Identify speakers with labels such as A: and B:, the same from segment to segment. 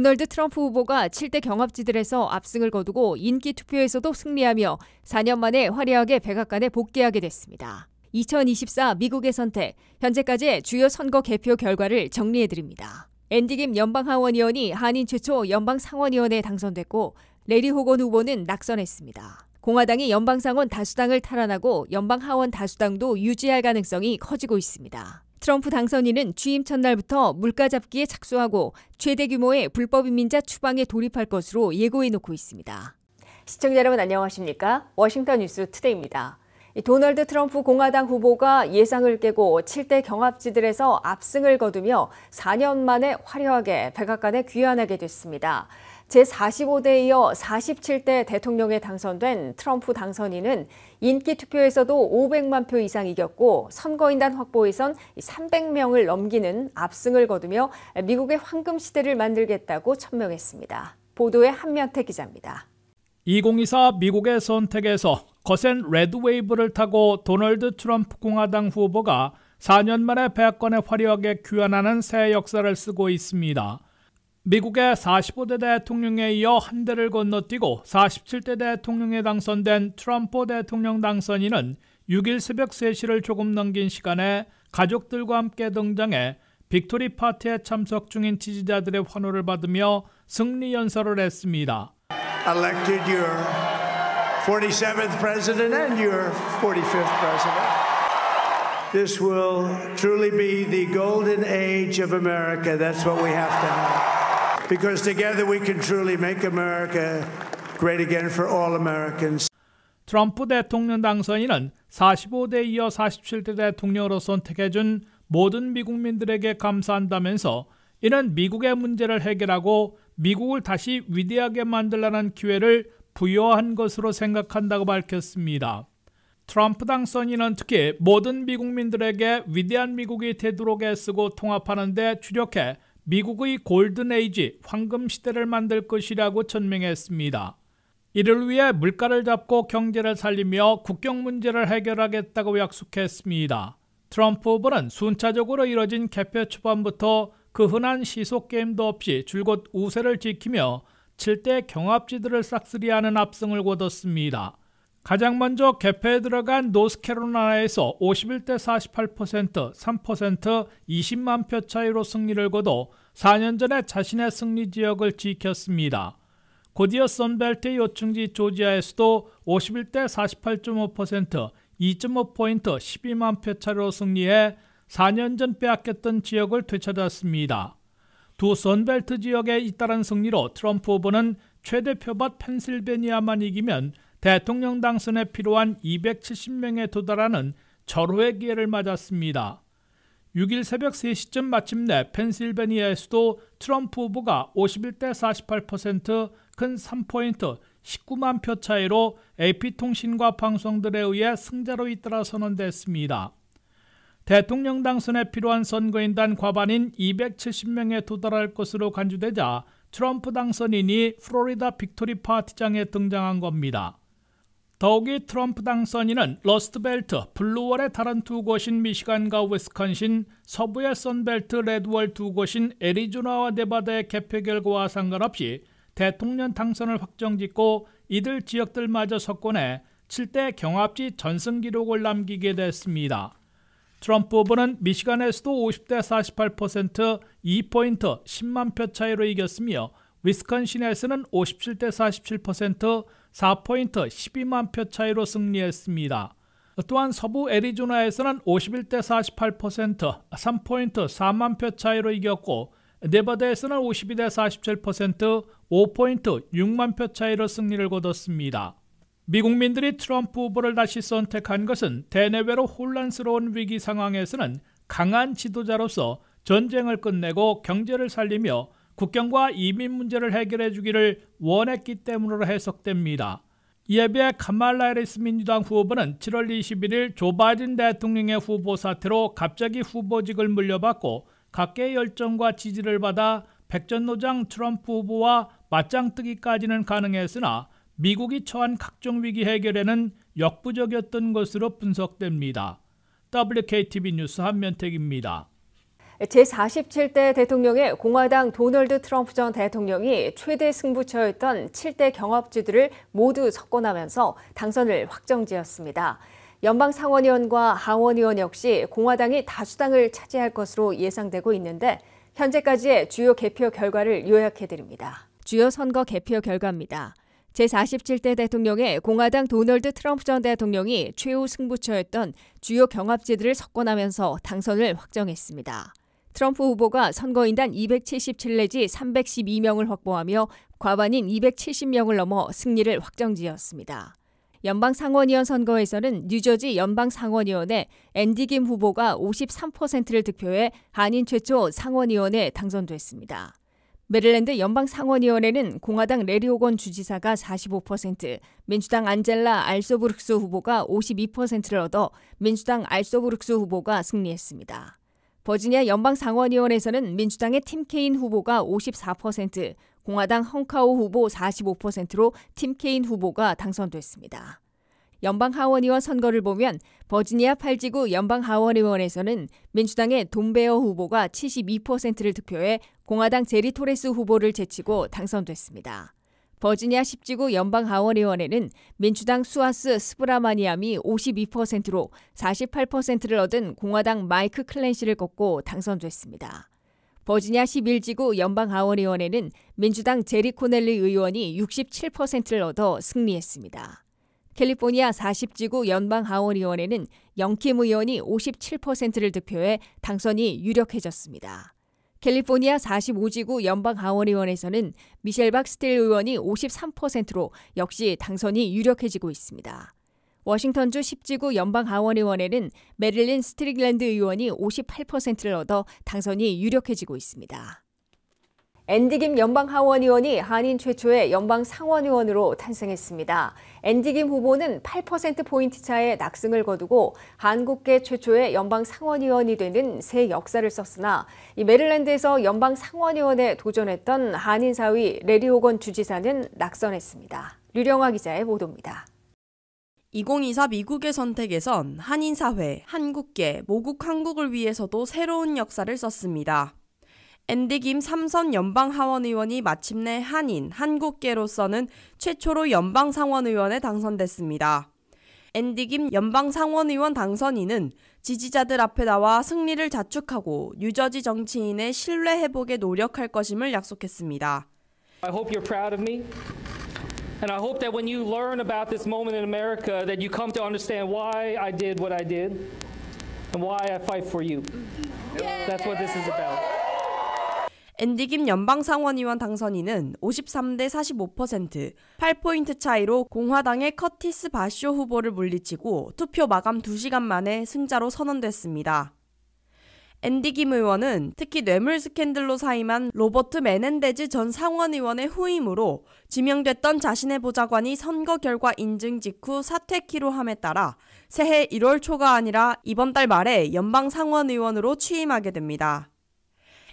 A: 도널드 트럼프 후보가 7대 경합지들에서 압승을 거두고 인기 투표에서도 승리하며 4년 만에 화려하게 백악관에 복귀하게 됐습니다. 2024 미국의 선택, 현재까지의 주요 선거 개표 결과를 정리해드립니다. 앤디 김 연방하원 의원이 한인 최초 연방상원의원에 당선됐고 레리 호건 후보는 낙선했습니다. 공화당이 연방상원 다수당을 탈환하고 연방하원 다수당도 유지할 가능성이 커지고 있습니다. 트럼프 당선인은 취임 첫날부터 물가 잡기에 착수하고 최대 규모의 불법 이민자 추방에 돌입할 것으로 예고해놓고 있습니다. 시청자 여러분 안녕하십니까? 워싱턴 뉴스 투데이입니다. 도널드 트럼프 공화당 후보가 예상을 깨고 7대 경합지들에서 압승을 거두며 4년 만에 화려하게 백악관에 귀환하게 됐습니다. 제45대에 이어 47대 대통령에 당선된 트럼프 당선인은 인기 투표에서도 500만 표 이상 이겼고 선거인단 확보에선 300명을 넘기는 압승을 거두며 미국의 황금 시대를 만들겠다고 천명했습니다. 보도에 한면태 기자입니다.
B: 2024 미국의 선택에서 거센 레드웨이브를 타고 도널드 트럼프 공화당 후보가 4년 만에 백악관에 화려하게 귀환하는 새 역사를 쓰고 있습니다. 미국의 45대 대통령에 이어 한 대를 건너뛰고 47대 대통령에 당선된 트럼프 대통령 당선인은 6일 새벽 3시를 조금 넘긴 시간에 가족들과 함께 등장해 빅토리 파티에 참석 중인 지지자들의 환호를 받으며 승리 연설을 했습니다.
C: Elected your 47th president and your 45th president. This will truly be the golden age of America. That's what we have to have. Because together we can truly make America great again for all Americans.
B: 트럼프 대통령 당선인은 45대 이어 47대 대통령으로 선택해준 모든 미국민들에게 감사한다면서 이는 미국의 문제를 해결하고 미국을 다시 위대하게 만들라는 기회를 부여한 것으로 생각한다고 밝혔습니다. 트럼프 당선인은 특히 모든 미국민들에게 위대한 미국이 되도록 애쓰고 통합하는 데 주력해 미국의 골든 에이지, 황금 시대를 만들 것이라고 천명했습니다. 이를 위해 물가를 잡고 경제를 살리며 국경 문제를 해결하겠다고 약속했습니다. 트럼프 후보는 순차적으로 이뤄진 개표 초반부터 그 흔한 시속 게임도 없이 줄곧 우세를 지키며 7대 경합지들을 싹쓸이하는 압승을 거뒀습니다. 가장 먼저 개표에 들어간 노스캐롤라이나에서 51대 48%, 3%, 20만 표 차이로 승리를 거둬 4년 전에 자신의 승리 지역을 지켰습니다. 곧이어 선벨트의 요충지 조지아에서도 51대 48.5%, 2.5포인트, 12만 표 차이로 승리해 4년 전 빼앗겼던 지역을 되찾았습니다. 두 선벨트 지역의 잇따른 승리로 트럼프 후보는 최대 표밭 펜실베니아만 이기면 대통령 당선에 필요한 270명에 도달하는 절호의 기회를 맞았습니다. 6일 새벽 3시쯤 마침내 펜실베니아에서도 트럼프 후보가 51대 48%, 큰 3포인트, 19만 표 차이로 AP통신과 방송들에 의해 승자로 잇따라 선언됐습니다. 대통령 당선에 필요한 선거인단 과반인 270명에 도달할 것으로 간주되자 트럼프 당선인이 플로리다 빅토리 파티장에 등장한 겁니다. 더욱이 트럼프 당선인은 러스트벨트, 블루월의 다른 두 곳인 미시간과 위스콘신, 서부의 선벨트 레드월 두 곳인 애리조나와 네바다의 개표 결과와 상관없이 대통령 당선을 확정짓고 이들 지역들마저 석권해 7대 경합지 전승 기록을 남기게 됐습니다. 트럼프 후보는 미시간에서도 50대 48%, 2포인트, 10만 표 차이로 이겼으며 위스콘신에서는 57대 47%, 4포인트, 12만 표 차이로 승리했습니다. 또한 서부 애리조나에서는 51대 48%, 3포인트, 4만 표 차이로 이겼고 네바다에서는 52대 47%, 5포인트, 6만 표 차이로 승리를 거뒀습니다. 미국민들이 트럼프 후보를 다시 선택한 것은 대내외로 혼란스러운 위기 상황에서는 강한 지도자로서 전쟁을 끝내고 경제를 살리며 국경과 이민 문제를 해결해 주기를 원했기 때문으로 해석됩니다. 이에 비해 카말라 해리스 민주당 후보는 7월 21일 조 바이든 대통령의 후보 사태로 갑자기 후보직을 물려받고 각계의 열정과 지지를 받아 백전노장 트럼프 후보와 맞짱뜨기까지는 가능했으나 미국이 처한 각종 위기 해결에는 역부족이었던 것으로 분석됩니다. WKTV 뉴스 한면택입니다.
A: 제47대 대통령의 공화당 도널드 트럼프 전 대통령이 최대 승부처였던 7대 경합주들을 모두 석권하면서 당선을 확정지었습니다. 연방 상원의원과 하원의원 역시 공화당이 다수당을 차지할 것으로 예상되고 있는데 현재까지의 주요 개표 결과를 요약해드립니다. 주요 선거 개표 결과입니다. 제47대 대통령의 공화당 도널드 트럼프 전 대통령이 최후 승부처였던 주요 경합지들을 석권하면서 당선을 확정했습니다. 트럼프 후보가 선거인단 277 내지 312명을 확보하며 과반인 270명을 넘어 승리를 확정지었습니다. 연방 상원의원 선거에서는 뉴저지 연방 상원의원의 앤디 김 후보가 53%를 득표해 한인 최초 상원의원에 당선됐습니다. 메릴랜드 연방 상원의원에는 공화당 레리 호건 주지사가 45%, 민주당 안젤라 알소브룩스 후보가 52%를 얻어 민주당 알소브룩스 후보가 승리했습니다. 버지니아 연방 상원의원에서는 민주당의 팀 케인 후보가 54%, 공화당 헝카오 후보 45%로 팀 케인 후보가 당선됐습니다. 연방 하원의원 선거를 보면 버지니아 8지구 연방 하원의원에서는 민주당의 돈 베어 후보가 72%를 득표해 공화당 제리 토레스 후보를 제치고 당선됐습니다. 버지니아 10지구 연방 하원의원에는 민주당 수아스 스브라마니암이 52%로 48%를 얻은 공화당 마이크 클랜시를 꺾고 당선됐습니다. 버지니아 11지구 연방 하원의원에는 민주당 제리 코넬리 의원이 67%를 얻어 승리했습니다. 캘리포니아 40지구 연방 하원의원에는 영킴 의원이 57%를 득표해 당선이 유력해졌습니다. 캘리포니아 45지구 연방 하원의원에서는 미셸 박스틸 의원이 53%로 역시 당선이 유력해지고 있습니다. 워싱턴주 10지구 연방 하원의원에는 메릴린 스트릭랜드 의원이 58%를 얻어 당선이 유력해지고 있습니다. 앤디 김 연방 하원의원이 한인 최초의 연방 상원의원으로 탄생했습니다. 앤디 김 후보는 8%포인트 차의 낙승을 거두고 한국계 최초의 연방 상원의원이 되는 새 역사를 썼으나 이 메릴랜드에서 연방 상원의원에 도전했던 한인 사위 레리 호건 주지사는 낙선했습니다. 류령화 기자의 보도입니다.
D: 2024 미국의 선택에선 한인사회, 한국계, 모국 한국을 위해서도 새로운 역사를 썼습니다. 앤디 김 3선 연방 하원의원이 마침내 한인, 한국계로서는 최초로 연방 상원의원에 당선됐습니다. 앤디 김 연방 상원의원 당선인은 지지자들 앞에 나와 승리를 자축하고 뉴저지 정치인의 신뢰 회복에 노력할 것임을 약속했습니다.
E: I hope you're proud of me. And I hope that when you learn about this moment in America that you come to understand why I did what I did and why I fight for you. That's what this is about.
D: 앤디 김 연방 상원의원 당선인은 53대 45%, 8포인트 차이로 공화당의 커티스 바쇼 후보를 물리치고 투표 마감 2시간 만에 승자로 선언됐습니다. 앤디 김 의원은 특히 뇌물 스캔들로 사임한 로버트 메넨데즈 전 상원의원의 후임으로 지명됐던 자신의 보좌관이 선거 결과 인증 직후 사퇴키로 함에 따라 새해 1월 초가 아니라 이번 달 말에 연방 상원의원으로 취임하게 됩니다.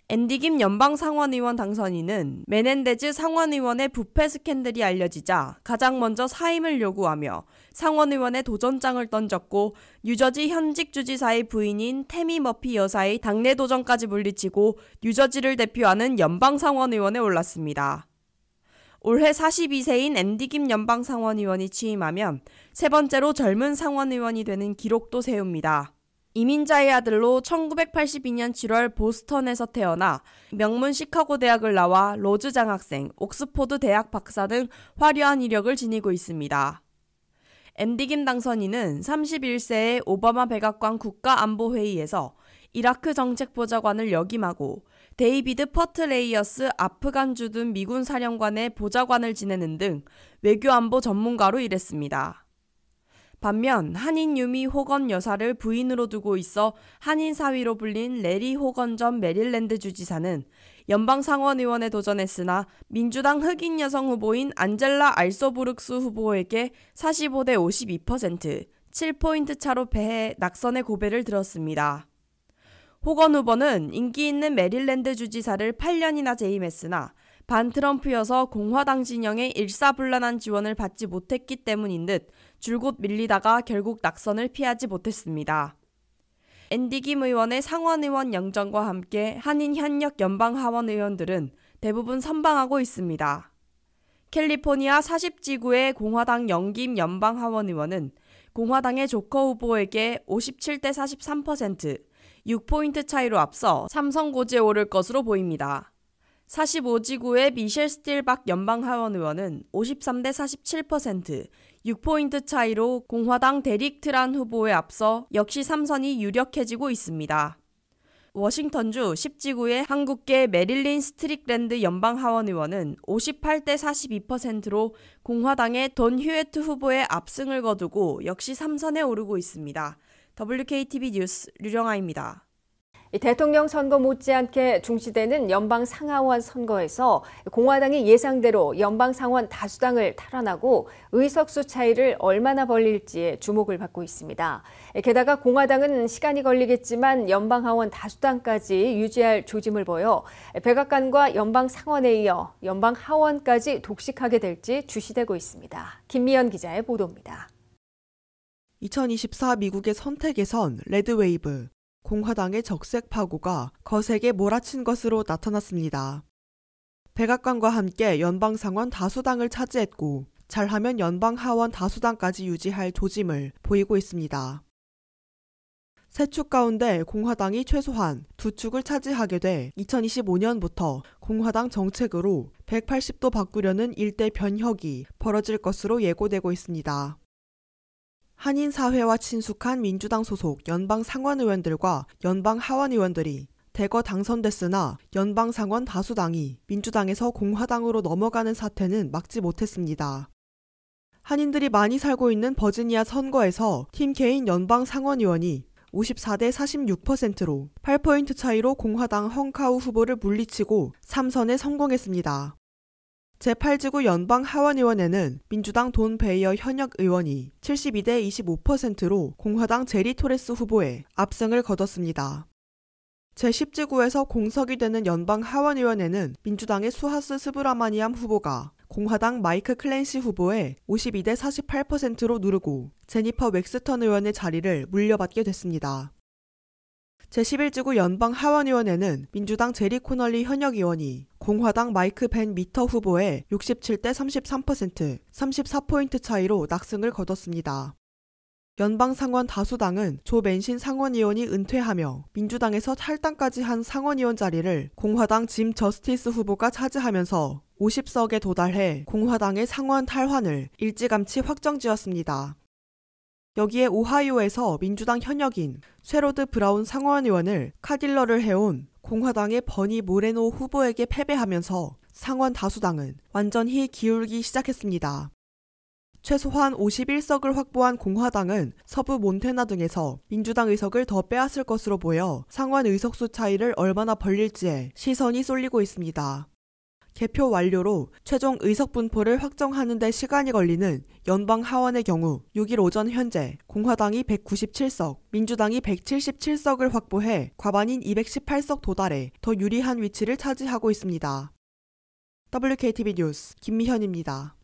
D: 앤디 김 연방 상원의원 당선인은 메넨데즈 상원의원의 부패 스캔들이 알려지자 가장 먼저 사임을 요구하며 상원의원의 도전장을 던졌고 뉴저지 현직 주지사의 부인인 태미 머피 여사의 당내 도전까지 물리치고 뉴저지를 대표하는 연방 상원의원에 올랐습니다. 올해 42세인 앤디 김 연방 상원의원이 취임하면 세 번째로 젊은 상원의원이 되는 기록도 세웁니다. 이민자의 아들로 1982년 7월 보스턴에서 태어나 명문 시카고 대학을 나와 로즈 장학생, 옥스포드 대학 박사 등 화려한 이력을 지니고 있습니다. 앤디 김 당선인은 31세에 오바마 백악관 국가안보회의에서 이라크 정책보좌관을 역임하고 데이비드 퍼트레이어스 아프간 주둔 미군 사령관의 보좌관을 지내는 등 외교안보 전문가로 일했습니다. 반면 한인 유미 호건 여사를 부인으로 두고 있어 한인 사위로 불린 레리 호건 전 메릴랜드 주지사는 연방 상원의원에 도전했으나 민주당 흑인 여성 후보인 안젤라 알소브룩스 후보에게 45대 52%, 7포인트 차로 패해 낙선의 고배를 들었습니다. 호건 후보는 인기 있는 메릴랜드 주지사를 8년이나 재임했으나 반 트럼프여서 공화당 진영의 일사불란한 지원을 받지 못했기 때문인 듯 줄곧 밀리다가 결국 낙선을 피하지 못했습니다. 앤디 김 의원의 상원의원 영전과 함께 한인 현역 연방하원 의원들은 대부분 선방하고 있습니다. 캘리포니아 40지구의 공화당 영김 연방하원 의원은 공화당의 조커 후보에게 57대 43%, 6포인트 차이로 앞서 3선고지에 오를 것으로 보입니다. 45지구의 미셸 스틸박 연방하원 의원은 53대 47%, 6포인트 차이로 공화당 데릭 트란 후보에 앞서 역시 3선이 유력해지고 있습니다. 워싱턴주 10지구의 한국계 메릴린 스트릭랜드 연방하원 의원은 58대 42%로 공화당의 돈 휴에트 후보의 압승을 거두고 역시 3선에 오르고 있습니다. WKTV 뉴스 류령아입니다.
A: 대통령 선거 못지않게 중시되는 연방 상하원 선거에서 공화당이 예상대로 연방 상원 다수당을 탈환하고 의석수 차이를 얼마나 벌릴지에 주목을 받고 있습니다. 게다가 공화당은 시간이 걸리겠지만 연방 하원 다수당까지 유지할 조짐을 보여 백악관과 연방 상원에 이어 연방 하원까지 독식하게 될지 주시되고 있습니다. 김미연 기자의 보도입니다.
F: 2024 미국의 선택에선 레드웨이브, 공화당의 적색 파고가 거세게 몰아친 것으로 나타났습니다. 백악관과 함께 연방상원 다수당을 차지했고 잘하면 연방하원 다수당까지 유지할 조짐을 보이고 있습니다. 세 축 가운데 공화당이 최소한 두 축을 차지하게 돼 2025년부터 공화당 정책으로 180도 바꾸려는 일대 변혁이 벌어질 것으로 예고되고 있습니다. 한인 사회와 친숙한 민주당 소속 연방 상원 의원들과 연방 하원 의원들이 대거 당선됐으나 연방 상원 다수당이 민주당에서 공화당으로 넘어가는 사태는 막지 못했습니다. 한인들이 많이 살고 있는 버지니아 선거에서 팀 케인 연방 상원 의원이 54대 46%로 8포인트 차이로 공화당 헝카우 후보를 물리치고 3선에 성공했습니다. 제8지구 연방하원의원에는 민주당 돈 베이어 현역 의원이 72대 25%로 공화당 제리 토레스 후보에 압승을 거뒀습니다. 제10지구에서 공석이 되는 연방하원의원에는 민주당의 수하스 스브라마니암 후보가 공화당 마이크 클랜시 후보에 52대 48%로 누르고 제니퍼 웩스턴 의원의 자리를 물려받게 됐습니다. 제11지구 연방하원의원에는 민주당 제리 코널리 현역 의원이 공화당 마이크 벤 미터 후보에 67대 33%, 34포인트 차이로 낙승을 거뒀습니다. 연방상원 다수당은 조 맨신 상원의원이 은퇴하며 민주당에서 탈당까지 한 상원의원 자리를 공화당 짐 저스티스 후보가 차지하면서 50석에 도달해 공화당의 상원 탈환을 일찌감치 확정지었습니다. 여기에 오하이오에서 민주당 현역인 쉐로드 브라운 상원의원을 카딜러를 해온 공화당의 버니 모레노 후보에게 패배하면서 상원 다수당은 완전히 기울기 시작했습니다. 최소한 51석을 확보한 공화당은 서부 몬태나 등에서 민주당 의석을 더 빼앗을 것으로 보여 상원 의석수 차이를 얼마나 벌릴지에 시선이 쏠리고 있습니다. 개표 완료로 최종 의석 분포를 확정하는 데 시간이 걸리는 연방 하원의 경우 6일 오전 현재 공화당이 197석, 민주당이 177석을 확보해 과반인 218석 도달해 더 유리한 위치를 차지하고 있습니다. WKTV 뉴스 김미현입니다.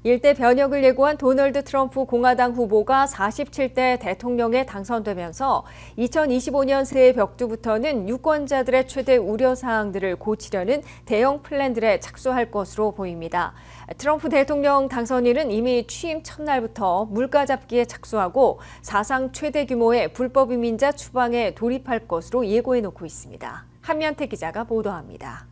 A: 일대 변혁을 예고한 도널드 트럼프 공화당 후보가 47대 대통령에 당선되면서 2025년 새해 벽두부터는 유권자들의 최대 우려사항들을 고치려는 대형 플랜들에 착수할 것으로 보입니다. 트럼프 대통령 당선인은 이미 취임 첫날부터 물가 잡기에 착수하고 사상 최대 규모의 불법 이민자 추방에 돌입할 것으로 예고해놓고 있습니다. 한면태 기자가 보도합니다.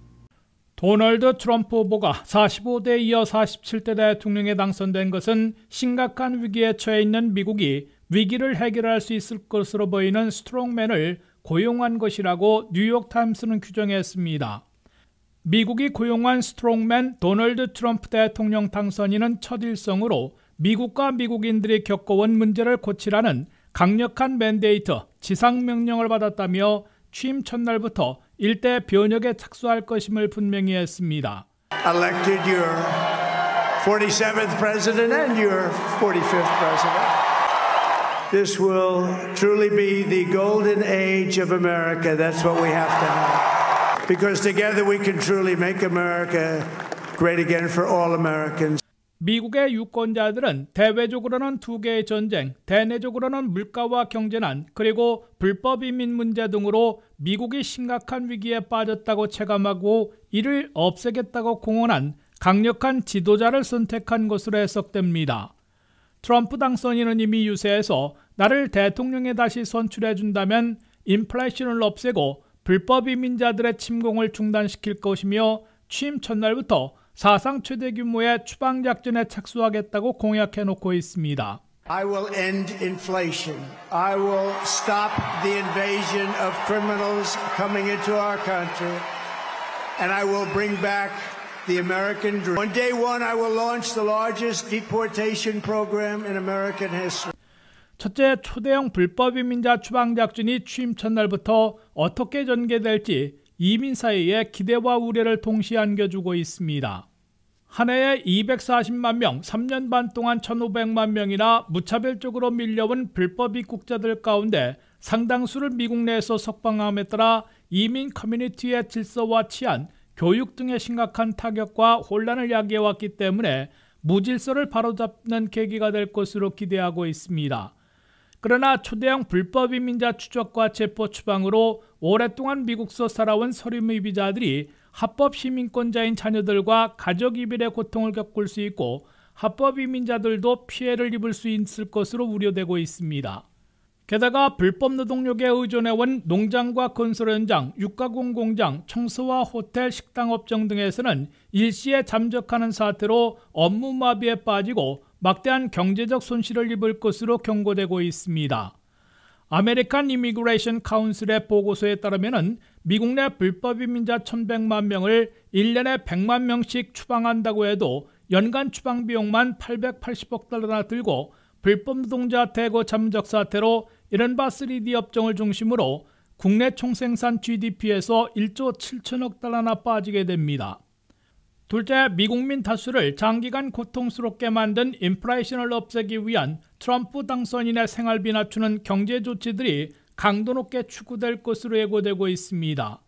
B: 도널드 트럼프 후보가 45대 이어 47대 대통령에 당선된 것은 심각한 위기에 처해 있는 미국이 위기를 해결할 수 있을 것으로 보이는 스트롱맨을 고용한 것이라고 뉴욕타임스는 규정했습니다. 미국이 고용한 스트롱맨 도널드 트럼프 대통령 당선인은 첫 일성으로 미국과 미국인들이 겪어온 문제를 고치라는 강력한 맨데이트, 지상명령을 받았다며 취임 첫날부터 일대 변혁에 착수할 것임을 분명히 했습니다.
C: Elected your 47th president and your 45th president. This will truly be the golden age of America. That's what we have to have. Because together we can truly make America great again for all Americans.
B: 미국의 유권자들은 대외적으로는 두 개의 전쟁, 대내적으로는 물가와 경제난, 그리고 불법 이민 문제 등으로 미국이 심각한 위기에 빠졌다고 체감하고 이를 없애겠다고 공언한 강력한 지도자를 선택한 것으로 해석됩니다. 트럼프 당선인은 이미 유세에서 나를 대통령에 다시 선출해준다면 인플레이션을 없애고 불법 이민자들의 침공을 중단시킬 것이며 취임 첫날부터 사상 최대 규모의 추방작전에 착수하겠다고 공약해놓고 있습니다.
C: I will end inflation. I will stop the invasion of criminals coming into our country. And I will bring back the American dream. On day one, I will launch the largest deportation program in American history.
B: 첫째, 초대형 불법 이민자 추방작전이 취임 첫날부터 어떻게 전개될지 이민 사이에 기대와 우려를 동시에 안겨주고 있습니다. 한 해에 240만 명, 3년 반 동안 1,500만 명이나 무차별적으로 밀려온 불법 입국자들 가운데 상당수를 미국 내에서 석방함에 따라 이민 커뮤니티의 질서와 치안, 교육 등의 심각한 타격과 혼란을 야기해왔기 때문에 무질서를 바로잡는 계기가 될 것으로 기대하고 있습니다. 그러나 초대형 불법 이민자 추적과 체포 추방으로 오랫동안 미국서 살아온 서류미비자들이 합법 시민권자인 자녀들과 가족 이별의 고통을 겪을 수 있고 합법 이민자들도 피해를 입을 수 있을 것으로 우려되고 있습니다. 게다가 불법 노동력에 의존해온 농장과 건설 현장, 육가공 공장, 청소와 호텔, 식당 업종 등에서는 일시에 잠적하는 사태로 업무 마비에 빠지고 막대한 경제적 손실을 입을 것으로 경고되고 있습니다. 아메리칸 이미그레이션 카운슬의 보고서에 따르면 미국 내 불법 이민자 1,100만 명을 1년에 100만 명씩 추방한다고 해도 연간 추방 비용만 880억 달러나 들고 불법 노동자 대거 잠적 사태로 이른바 3D 업종을 중심으로 국내 총생산 GDP에서 1조 7천억 달러나 빠지게 됩니다. 둘째, 미국민 다수를 장기간 고통스럽게 만든 인플레이션을 없애기 위한 트럼프 당선인의 생활비 낮추는 경제 조치들이 강도 높게 추구될 것으로 예고되고 있습니다.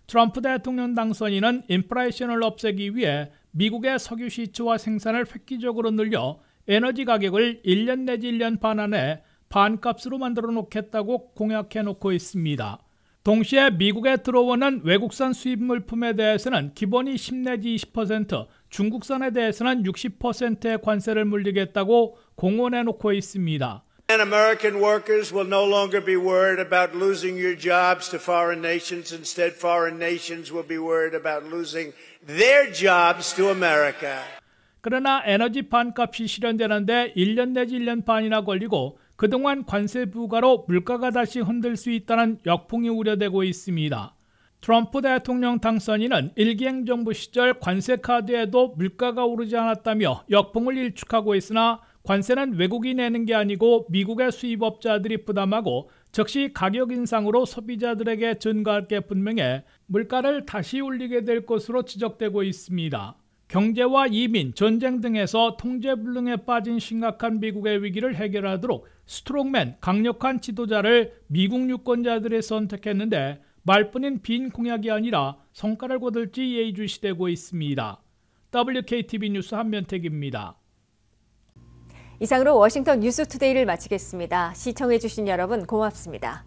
B: 트럼프 대통령 당선인은 인플레이션을 없애기 위해 미국의 석유 시추와 생산을 획기적으로 늘려 에너지 가격을 1년 내지 1년 반 안에 반값으로 만들어 놓겠다고 공약해 놓고 있습니다. 동시에 미국에 들어오는 외국산 수입 물품에 대해서는 기본이 10 내지 20%, 중국산에 대해서는 60%의 관세를 물리겠다고 공언해 놓고 있습니다.
C: And American workers will no longer be worried about losing your jobs to foreign nations. Instead, foreign nations will be worried about losing their jobs to America.
B: 그러나 에너지 반값이 실현되는데 1년 내지 1년 반이나 걸리고 그동안 관세 부과로 물가가 다시 흔들 수 있다는 역풍이 우려되고 있습니다. 트럼프 대통령 당선인은 일기 행정부 시절 관세 카드에도 물가가 오르지 않았다며 역풍을 일축하고 있으나 관세는 외국이 내는 게 아니고 미국의 수입업자들이 부담하고 즉시 가격 인상으로 소비자들에게 전가할 게 분명해 물가를 다시 올리게 될 것으로 지적되고 있습니다. 경제와 이민, 전쟁 등에서 통제불능에 빠진 심각한 미국의 위기를 해결하도록 스트롱맨, 강력한 지도자를 미국 유권자들이 선택했는데 말뿐인 빈 공약이 아니라 성과를 거둘지 예의주시되고 있습니다. WKTV 뉴스 한면택입니다.
A: 이상으로 워싱턴 뉴스투데이를 마치겠습니다. 시청해주신 여러분 고맙습니다.